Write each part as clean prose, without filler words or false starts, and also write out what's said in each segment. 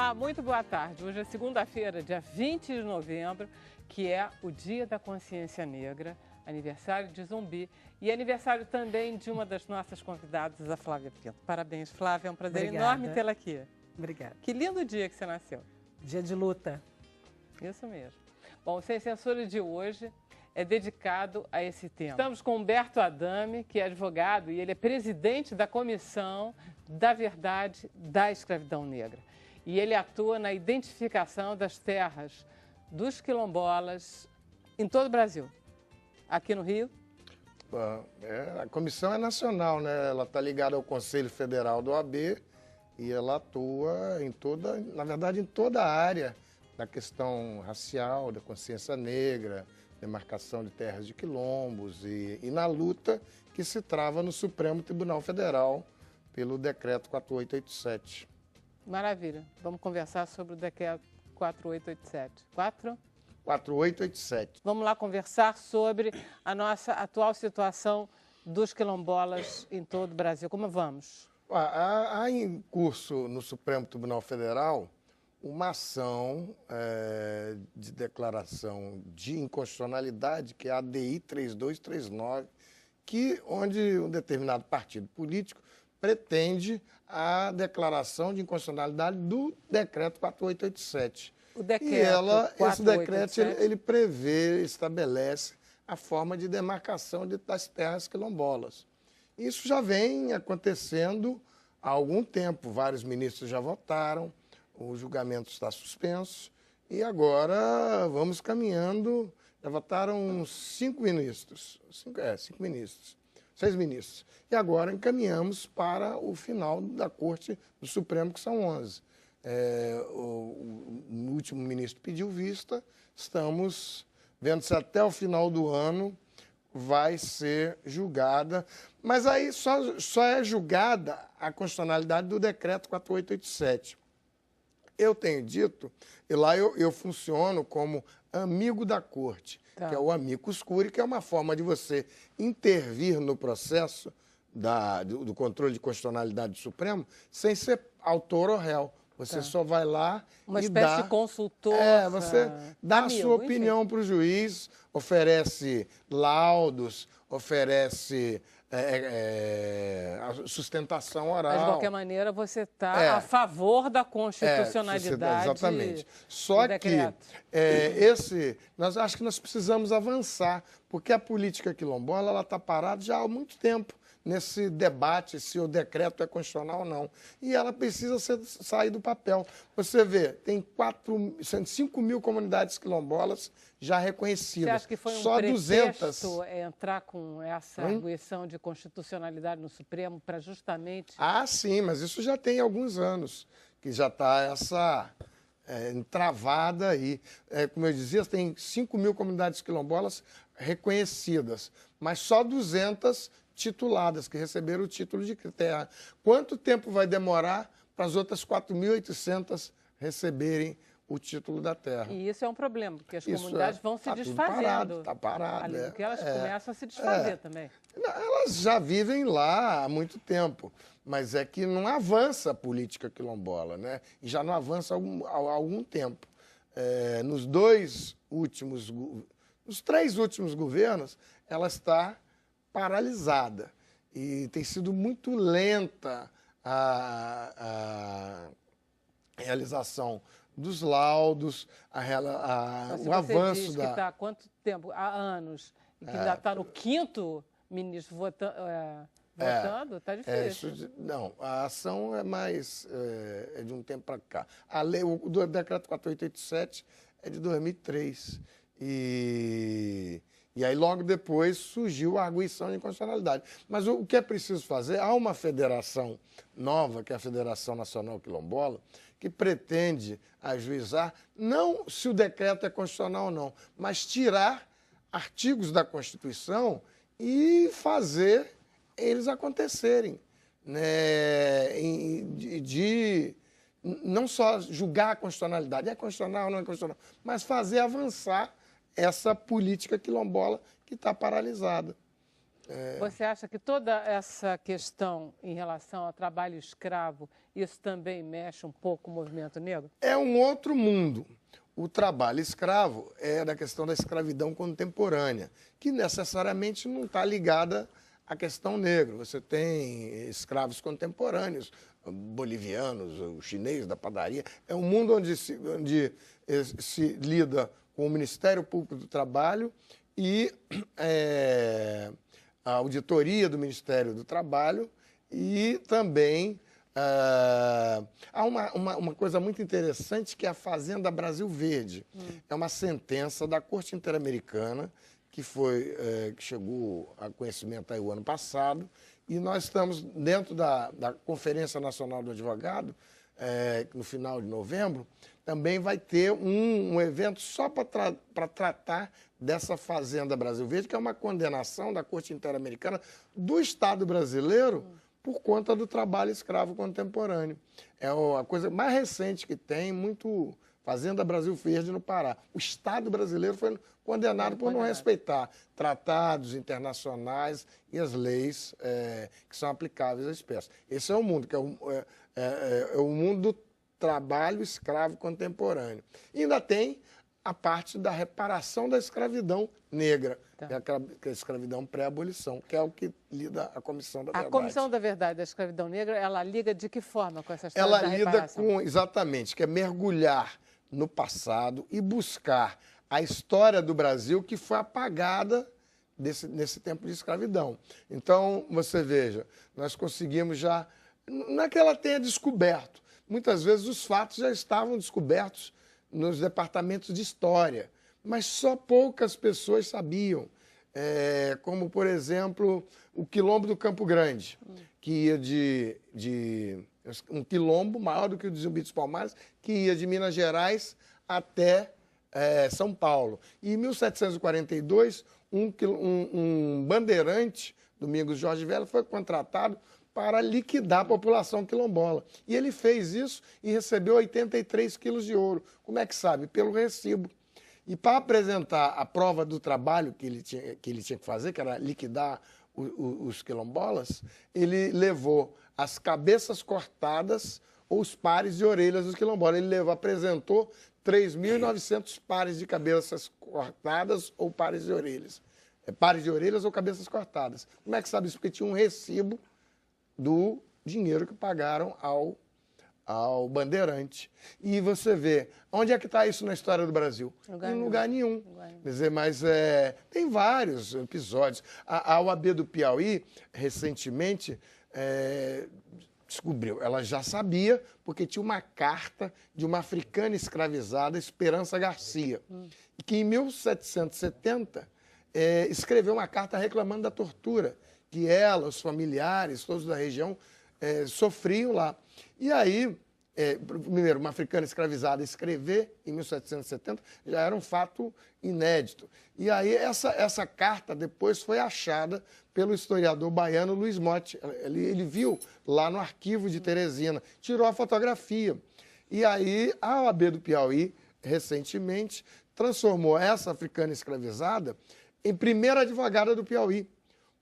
Olá, muito boa tarde. Hoje é segunda-feira, dia 20 de novembro, que é o Dia da Consciência Negra, aniversário de Zumbi e aniversário também de uma das nossas convidadas, a Flávia Pinto. Parabéns, Flávia, é um prazer enorme tê-la aqui. Obrigada. Que lindo dia que você nasceu. Dia de luta. Isso mesmo. Bom, o Sem Censura de hoje é dedicado a esse tema. Estamos com Humberto Adame, que é advogado e ele é presidente da Comissão da Verdade da Escravidão Negra. E ele atua na identificação das terras dos quilombolas em todo o Brasil. Aqui no Rio? A comissão é nacional, né? Ela está ligada ao Conselho Federal do OAB e ela atua em toda, na verdade, em toda a área da questão racial, da consciência negra, demarcação de terras de quilombos e na luta que se trava no Supremo Tribunal Federal pelo Decreto 4887. Maravilha. Vamos conversar sobre o Decreto 4887. 4887. Vamos lá conversar sobre a nossa atual situação dos quilombolas em todo o Brasil. Como vamos? Há em curso no Supremo Tribunal Federal uma ação de declaração de inconstitucionalidade, que é a ADI 3239, onde um determinado partido político pretende a declaração de inconstitucionalidade do Decreto 4887. O decreto Esse decreto ele prevê, estabelece a forma de demarcação das terras quilombolas. Isso já vem acontecendo há algum tempo. Vários ministros já votaram, o julgamento está suspenso e agora vamos caminhando. Já votaram 5 ministros, 6 ministros. E agora encaminhamos para o final da Corte do Supremo, que são 11. O último ministro pediu vista, estamos vendo se até o final do ano vai ser julgada, mas aí só é julgada a constitucionalidade do Decreto 4887. Eu tenho dito, e lá eu funciono como amigo da Corte, que é o amicus curiae, que é uma forma de você intervir no processo do controle de constitucionalidade do Supremo sem ser autor ou réu. Você só vai lá uma e espécie dá... de consultor. Você dá a sua opinião para o juiz, oferece laudos, oferece a sustentação oral. Mas, de qualquer maneira, você está a favor da constitucionalidade. Exatamente. Só que acho que nós precisamos avançar, porque a política quilombola está parada já há muito tempo nesse debate se o decreto é constitucional ou não. E ela precisa sair do papel. Você vê, tem 5 mil comunidades quilombolas já reconhecidas. Você acha que foi só pretexto 200 entrar com essa arguição de constitucionalidade no Supremo para justamente... Ah, sim, mas isso já tem alguns anos, que já está essa entravada aí. Como eu dizia, tem 5 mil comunidades quilombolas reconhecidas, mas só 200 tituladas, que receberam o título de terra. Quanto tempo vai demorar para as outras 4.800 receberem o título da terra? E isso é um problema, porque as comunidades vão se desfazendo. Está parado. Além do que elas começam a se desfazer também. Elas já vivem lá há muito tempo, mas é que não avança a política quilombola, né? E já não avança há algum tempo. Nos 3 últimos governos, ela está paralisada e tem sido muito lenta a realização dos laudos, o avanço diz que está há quanto tempo? Há anos. E que ainda está no 5º ministro votando, está difícil. Não, a ação é mais de um tempo para cá. A lei, o Decreto 4887 é de 2003. E aí, logo depois, surgiu a arguição de inconstitucionalidade. Mas o que é preciso fazer? Há uma federação nova, que é a Federação Nacional Quilombola, que pretende ajuizar, não se o decreto é constitucional ou não, mas tirar artigos da Constituição e fazer eles acontecerem. Né? Não só julgar a constitucionalidade, é constitucional ou não é constitucional, mas fazer avançar essa política quilombola que está paralisada. Você acha que toda essa questão em relação ao trabalho escravo, isso também mexe um pouco com o movimento negro? É um outro mundo. O trabalho escravo é da questão da escravidão contemporânea, que necessariamente não está ligada à questão negra. Você tem escravos contemporâneos, bolivianos, o chinês da padaria. É um mundo onde se lida com o Ministério Público do Trabalho e a auditoria do Ministério do Trabalho e também há uma coisa muito interessante que é a Fazenda Brasil Verde. É uma sentença da Corte Interamericana que chegou a conhecimento aí o ano passado e nós estamos dentro da Conferência Nacional do Advogado, no final de novembro, também vai ter um evento só para tratar dessa Fazenda Brasil Verde, que é uma condenação da Corte Interamericana do Estado brasileiro por conta do trabalho escravo contemporâneo. É a coisa mais recente que tem, Fazenda Brasil Verde no Pará. O Estado brasileiro foi condenado por não respeitar tratados internacionais e as leis que são aplicáveis à espécie. Esse é o mundo, que é o mundo do trabalho escravo contemporâneo. E ainda tem a parte da reparação da escravidão negra, que é a escravidão pré-abolição, que é o que lida a Comissão da Verdade. A Comissão da Verdade da Escravidão Negra, ela liga de que forma com essa história da reparação? Ela lida exatamente, que é mergulhar no passado e buscar a história do Brasil que foi apagada nesse tempo de escravidão. Então, você veja, nós conseguimos já... Não é que ela tenha descoberto. Muitas vezes os fatos já estavam descobertos nos departamentos de história, mas só poucas pessoas sabiam. Como, por exemplo, o Quilombo do Campo Grande, que ia um quilombo maior do que o de Zumbi dos Palmares, que ia de Minas Gerais até São Paulo. E em 1742, um bandeirante, Domingos Jorge Velho, foi contratado para liquidar a população quilombola. E ele fez isso e recebeu 83 quilos de ouro. Como é que sabe? Pelo recibo. E para apresentar a prova do trabalho que ele tinha que fazer, que era liquidar os quilombolas, ele levou as cabeças cortadas ou os pares de orelhas dos quilombolas. Ele apresentou 3.900 pares de cabeças cortadas ou pares de orelhas. Pares de orelhas ou cabeças cortadas. Como é que sabe isso? Porque tinha um recibo do dinheiro que pagaram ao bandeirante. E você vê, onde é que está isso na história do Brasil? Em lugar nenhum. Quer dizer, mas tem vários episódios. A OAB do Piauí, recentemente, descobriu, ela já sabia, porque tinha uma carta de uma africana escravizada, Esperança Garcia, que em 1770 escreveu uma carta reclamando da tortura que ela, os familiares, todos da região, sofriam lá. E aí, primeiro, uma africana escravizada escrever em 1770 já era um fato inédito. E aí essa carta depois foi achada pelo historiador baiano Luiz Motti. Ele viu lá no arquivo de Teresina, tirou a fotografia. E aí a OAB do Piauí, recentemente, transformou essa africana escravizada em primeira advogada do Piauí,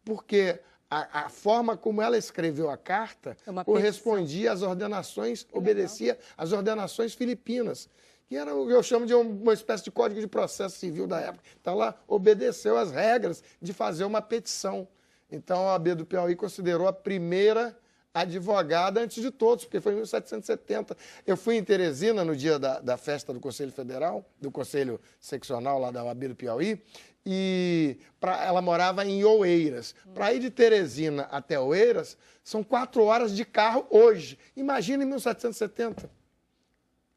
porque a forma como ela escreveu a carta correspondia às ordenações, obedecia às ordenações filipinas, que era o que eu chamo de uma espécie de código de processo civil da época. Então, ela obedeceu às regras de fazer uma petição. Então, a OAB do Piauí considerou a primeira advogada antes de todos, porque foi em 1770. Eu fui em Teresina no dia da festa do Conselho Federal, do Conselho Seccional lá da OAB do Piauí, e ela morava em Oeiras. Para ir de Teresina até Oeiras, são 4 horas de carro hoje. Imagina em 1770.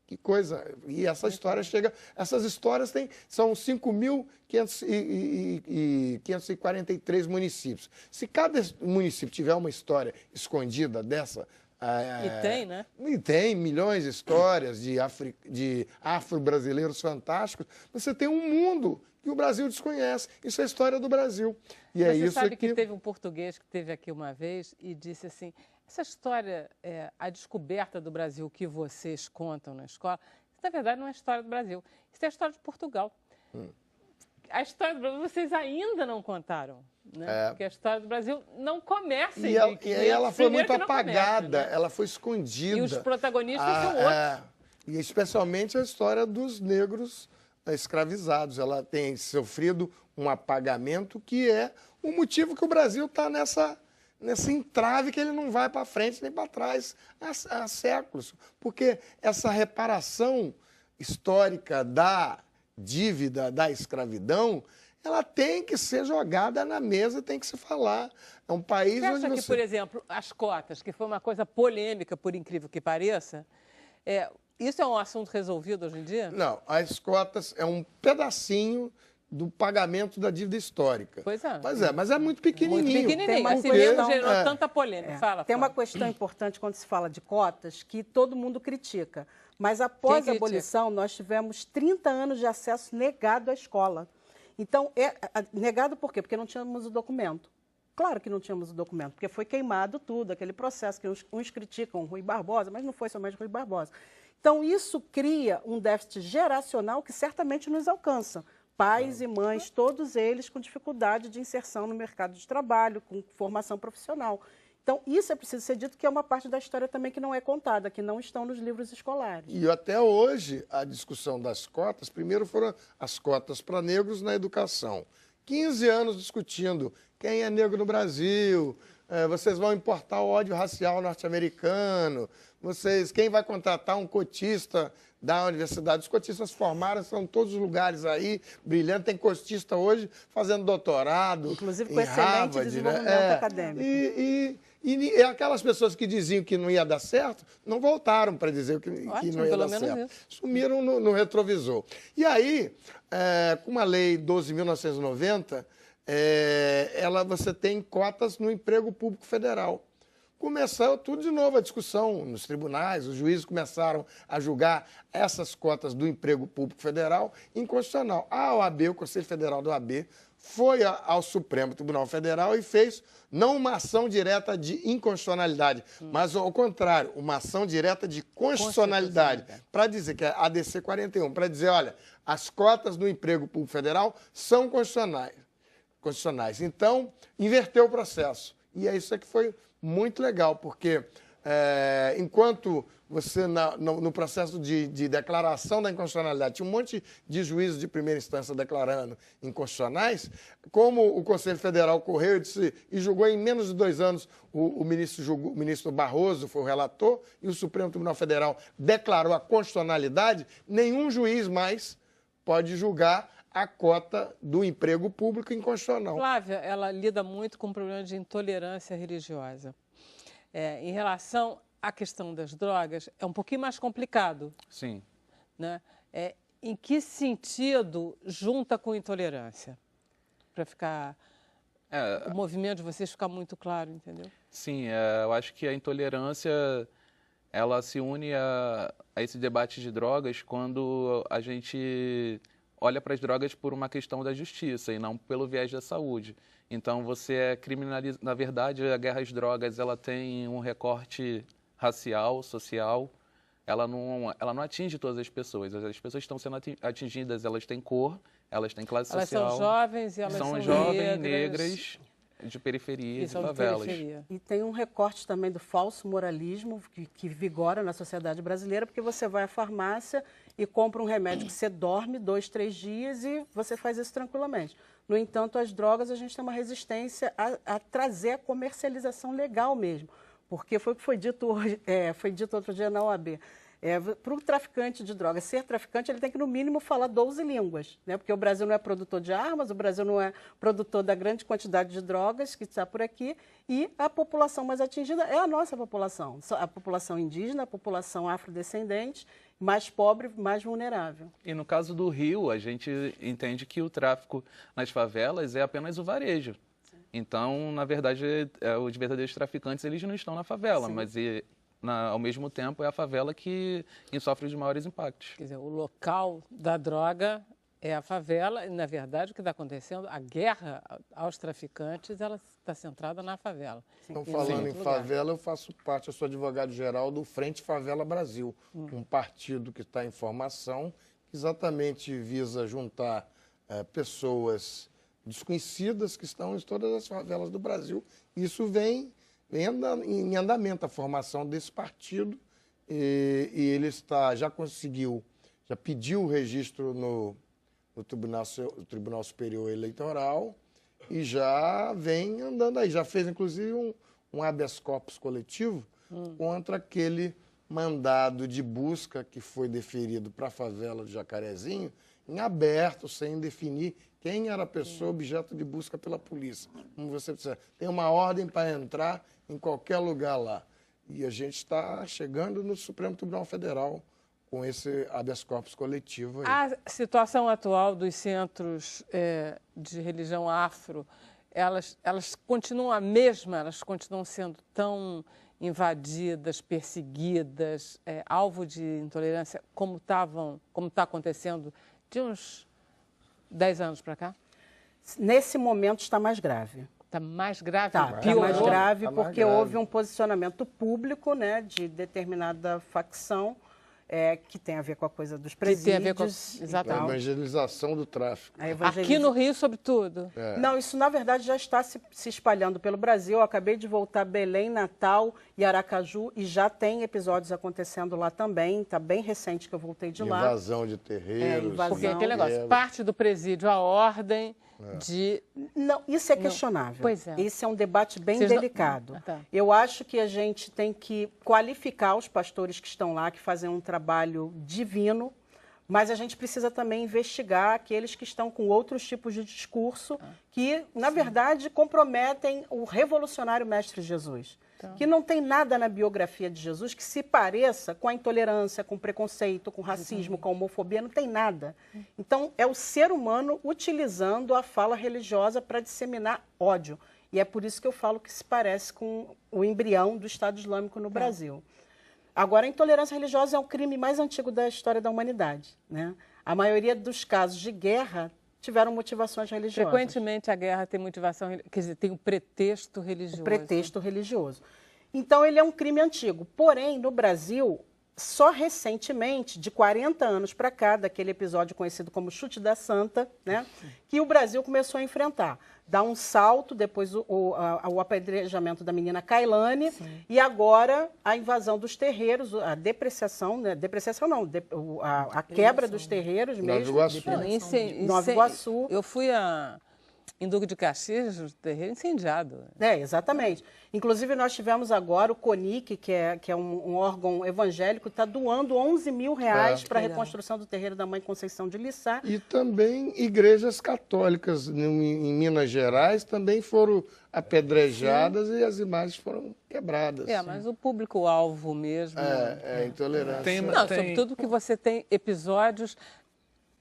Que coisa. E essa história chega... Essas histórias são 5.543 municípios. Se cada município tiver uma história escondida dessa... E tem, né? E tem milhões de histórias de afro-brasileiros fantásticos. Você tem um mundo que o Brasil desconhece. Isso é a história do Brasil. E Você sabe que teve um português que esteve aqui uma vez e disse assim, essa história, a descoberta do Brasil que vocês contam na escola, isso, na verdade, não é a história do Brasil. Isso é a história de Portugal. a história do Brasil vocês ainda não contaram. Né? Porque a história do Brasil não começa em E ela foi muito apagada, começa, né? Ela foi escondida. E os protagonistas são outros. E especialmente a história dos negros escravizados. Ela tem sofrido um apagamento que é o motivo que o Brasil está nesse entrave que ele não vai para frente nem para trás há séculos. Porque essa reparação histórica da dívida da escravidão, ela tem que ser jogada na mesa, tem que se falar. É um país Você onde acha que, por exemplo, as cotas, que foi uma coisa polêmica, por incrível que pareça, isso é um assunto resolvido hoje em dia? Não, as cotas é um pedacinho do pagamento da dívida histórica. Pois é. Mas é muito pequenininho. Muito pequenininho, assim mesmo gerou tanta polêmica. Tem uma questão importante quando se fala de cotas que todo mundo critica. Mas após a abolição, nós tivemos 30 anos de acesso negado à escola. Então, negado por quê? Porque não tínhamos o documento. Claro que não tínhamos o documento, porque foi queimado tudo, aquele processo que uns criticam Rui Barbosa, mas não foi somente Rui Barbosa. Então, isso cria um déficit geracional que certamente nos alcança. Pais e mães, todos eles com dificuldade de inserção no mercado de trabalho, com formação profissional. Então, isso é preciso ser dito, que é uma parte da história também que não é contada, que não estão nos livros escolares. E até hoje, a discussão das cotas, primeiro foram as cotas para negros na educação. 15 anos discutindo quem é negro no Brasil, vocês vão importar o ódio racial norte-americano, quem vai contratar um cotista da universidade? Os cotistas formaram, são em todos os lugares aí, brilhando. Tem cotista hoje fazendo doutorado. Inclusive com excelente desenvolvimento acadêmico. E aquelas pessoas que diziam que não ia dar certo, não voltaram para dizer que não ia dar certo. Sumiram no retrovisor. E aí, com a lei 12.990, você tem cotas no emprego público federal. Começou tudo de novo a discussão nos tribunais, os juízes começaram a julgar essas cotas do emprego público federal inconstitucional. A OAB, o Conselho Federal da OAB, foi ao Supremo Tribunal Federal e fez não uma ação direta de inconstitucionalidade, mas ao contrário, uma ação direta de constitucionalidade, para dizer que é a ADC 41, para dizer, olha, as cotas do emprego público federal são constitucionais. Então, inverteu o processo. E é isso que foi muito legal, porque enquanto você, no processo de declaração da inconstitucionalidade, tinha um monte de juízes de primeira instância declarando inconstitucionais, como o Conselho Federal correu e julgou em menos de 2 anos, o ministro Barroso foi o relator, e o Supremo Tribunal Federal declarou a constitucionalidade, nenhum juiz mais pode julgar a cota do emprego público inconstitucional. Flávia, ela lida muito com o problema de intolerância religiosa. Em relação à questão das drogas, é um pouquinho mais complicado. Sim. Né? Em que sentido junta com intolerância? Para ficar... o movimento de vocês ficar muito claro, entendeu? Sim, eu acho que a intolerância ela se une a esse debate de drogas quando a gente olha para as drogas por uma questão da justiça e não pelo viés da saúde. Então, você criminaliza... Na verdade, a guerra às drogas ela tem um recorte racial, social. Ela não atinge todas as pessoas. As pessoas estão sendo atingidas, elas têm cor, elas têm classe social. Elas são jovens e elas são jovens, negras, de periferia, de favelas. E tem um recorte também do falso moralismo que vigora na sociedade brasileira, porque você vai à farmácia e compra um remédio que você dorme 2, 3 dias e você faz isso tranquilamente. No entanto, as drogas, a gente tem uma resistência a trazer a comercialização legal mesmo, porque foi o que foi dito outro dia na OAB. Para o traficante de drogas ser traficante, ele tem que, no mínimo, falar 12 línguas, né? Porque o Brasil não é produtor de armas, o Brasil não é produtor da grande quantidade de drogas que está por aqui, e a população mais atingida é a nossa população, a população indígena, a população afrodescendente, mais pobre, mais vulnerável. E no caso do Rio, a gente entende que o tráfico nas favelas é apenas o varejo. Sim. Então, na verdade, os verdadeiros traficantes eles não estão na favela, mas ao mesmo tempo é a favela que sofre os maiores impactos. Quer dizer, o local da droga é a favela, e, na verdade, o que está acontecendo, a guerra aos traficantes, ela está centrada na favela. Então, falando em favela, eu faço parte, eu sou advogado-geral do Frente Favela Brasil, um partido que está em formação, que exatamente visa juntar pessoas desconhecidas que estão em todas as favelas do Brasil. Isso vem em andamento, a formação desse partido, e ele já pediu o registro no Tribunal Superior Eleitoral e já vem andando aí. Já fez, inclusive, um habeas corpus coletivo contra aquele mandado de busca que foi deferido para a favela do Jacarezinho, em aberto, sem definir quem era a pessoa objeto de busca pela polícia. Como você disse, tem uma ordem para entrar em qualquer lugar lá. E a gente está chegando no Supremo Tribunal Federal com esse habeas corpus coletivo aí. A situação atual dos centros de religião afro, elas continuam a mesma? Elas continuam sendo tão invadidas, perseguidas, alvo de intolerância, como está acontecendo de uns 10 anos para cá? Nesse momento está mais grave. Está mais grave? Está mais grave porque houve um posicionamento público, né, de determinada facção que tem a ver com a coisa dos presídios. Que tem a ver com a evangelização do tráfico. Aqui no Rio, sobretudo. Não, isso na verdade já está se espalhando pelo Brasil. Eu acabei de voltar a Belém, Natal e Aracaju e já tem episódios acontecendo lá também. Está bem recente que eu voltei de lá. Invasão de terreiros. Porque aquele negócio, parte do presídio a ordem de... Não, isso é questionável. Pois é. Esse é um debate bem delicado. Eu acho que a gente tem que qualificar os pastores que estão lá, que fazem um trabalho divino, mas a gente precisa também investigar aqueles que estão com outros tipos de discurso que, na verdade, comprometem o revolucionário Mestre Jesus. Que não tem nada na biografia de Jesus que se pareça com a intolerância, com o preconceito, com o racismo, com a homofobia, não tem nada. Então, é o ser humano utilizando a fala religiosa para disseminar ódio. E é por isso que eu falo que se parece com o embrião do Estado Islâmico no Brasil. Agora, a intolerância religiosa é o crime mais antigo da história da humanidade, né? A maioria dos casos de guerra tiveram motivações religiosas. Frequentemente a guerra tem motivação, quer dizer, tem um pretexto religioso. Pretexto religioso. Então, ele é um crime antigo. Porém, no Brasil, só recentemente, de 40 anos para cá, daquele episódio conhecido como Chute da Santa, né, que o Brasil começou a enfrentar. Dá um salto, depois o apedrejamento da menina Kailane, e agora a invasão dos terreiros, a depreciação, né, a quebra dos terreiros mesmo. Nova Iguaçu. Eu fui em Duque de Caxias, o terreiro incendiado. Exatamente. Inclusive, nós tivemos agora o CONIC, que é um órgão evangélico, está doando 11 mil reais para a reconstrução do terreiro da Mãe Conceição de Lissá. E também igrejas católicas em Minas Gerais também foram apedrejadas e as imagens foram quebradas. Mas o público-alvo mesmo... intolerância. Sobretudo que você tem episódios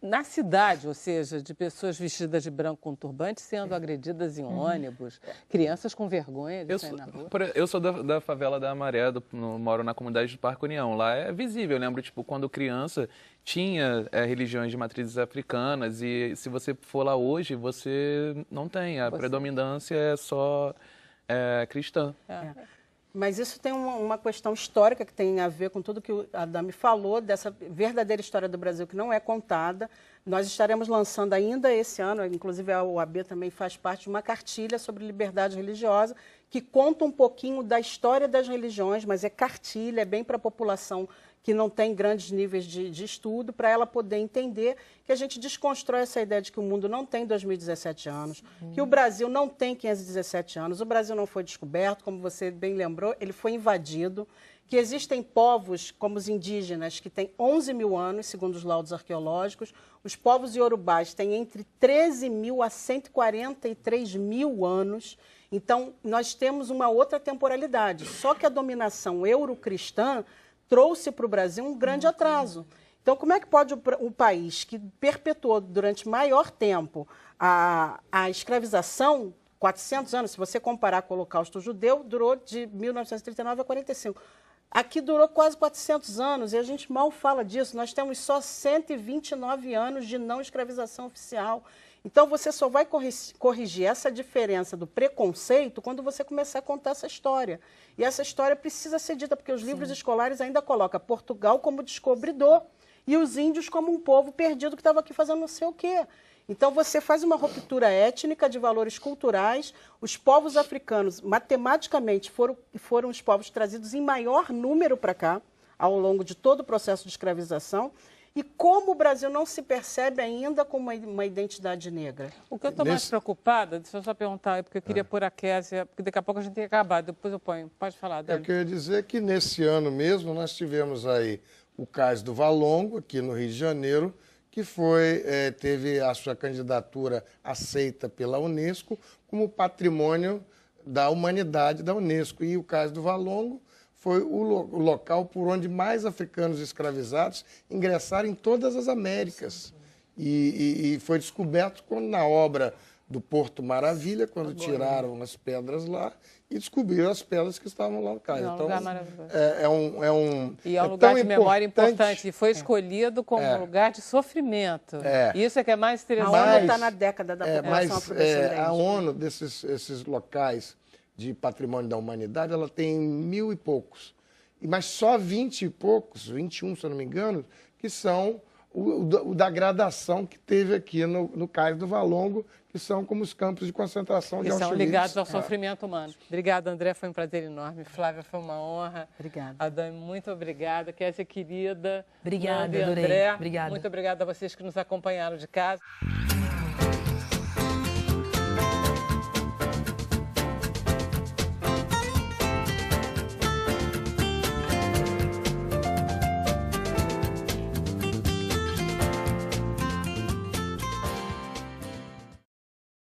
na cidade, ou seja, de pessoas vestidas de branco com turbante sendo agredidas em ônibus, crianças com vergonha de sair na rua. Eu sou da favela da Amaré, moro na comunidade do Parque União. Lá é visível, eu lembro, quando criança tinha religiões de matrizes africanas e se você for lá hoje, você não tem. A predominância é só cristã. Mas isso tem uma questão histórica que tem a ver com tudo que o Adame falou, dessa verdadeira história do Brasil que não é contada. Nós estaremos lançando ainda esse ano, inclusive a OAB também faz parte de uma cartilha sobre liberdade religiosa, que conta um pouquinho da história das religiões, mas é cartilha, é bem para a população que não tem grandes níveis de estudo, para ela poder entender que a gente desconstrói essa ideia de que o mundo não tem 2017 anos, que o Brasil não tem 517 anos, o Brasil não foi descoberto, como você bem lembrou, ele foi invadido, que existem povos, como os indígenas, que têm 11 mil anos, segundo os laudos arqueológicos, os povos iorubás têm entre 13 mil a 143 mil anos. Então, nós temos uma outra temporalidade, só que a dominação eurocristã trouxe para o Brasil um grande atraso. Então, como é que pode um país que perpetuou durante maior tempo a escravização, 400 anos, se você comparar com o Holocausto Judeu, durou de 1939 a 45. Aqui durou quase 400 anos e a gente mal fala disso. Nós temos só 129 anos de não escravização oficial. Então, você só vai corrigir essa diferença do preconceito quando você começar a contar essa história. E essa história precisa ser dita, porque os livros escolares ainda colocam Portugal como descobridor e os índios como um povo perdido que estava aqui fazendo não sei o quê. Então, você faz uma ruptura étnica de valores culturais. Os povos africanos, matematicamente, foram os povos trazidos em maior número para cá, ao longo de todo o processo de escravização. E como o Brasil não se percebe ainda como uma identidade negra? O que eu estou mais preocupada, deixa eu só perguntar, porque eu queria pôr a Kézia, porque daqui a pouco a gente tem que acabar, depois eu ponho. Pode falar, Dani. Eu queria dizer que nesse ano mesmo nós tivemos aí o Cais do Valongo, aqui no Rio de Janeiro, que teve a sua candidatura aceita pela Unesco como patrimônio da humanidade da Unesco. E o Cais do Valongo foi o local por onde mais africanos escravizados ingressaram em todas as Américas. E foi descoberto na obra do Porto Maravilha, quando tiraram as pedras lá e descobriram as pedras que estavam lá no cais. Então, lugar maravilhoso. E é um lugar de memória importante. E foi escolhido como lugar de sofrimento. Isso é que é mais interessante. A ONU está na década da população afrodescendente. A ONU, esses locais de patrimônio da humanidade, ela tem 1000 e poucos. Mas só 20 e poucos, 21, se eu não me engano, que são o da gradação que teve aqui no Cais do Valongo, que são como os campos de concentração de Auschwitz. Que são ligados ao sofrimento humano. Obrigada, André, foi um prazer enorme. Flávia, foi uma honra. Obrigada. A Dani, muito obrigada. Kézia, querida. Obrigada, adorei. André, obrigada. Muito obrigada a vocês que nos acompanharam de casa.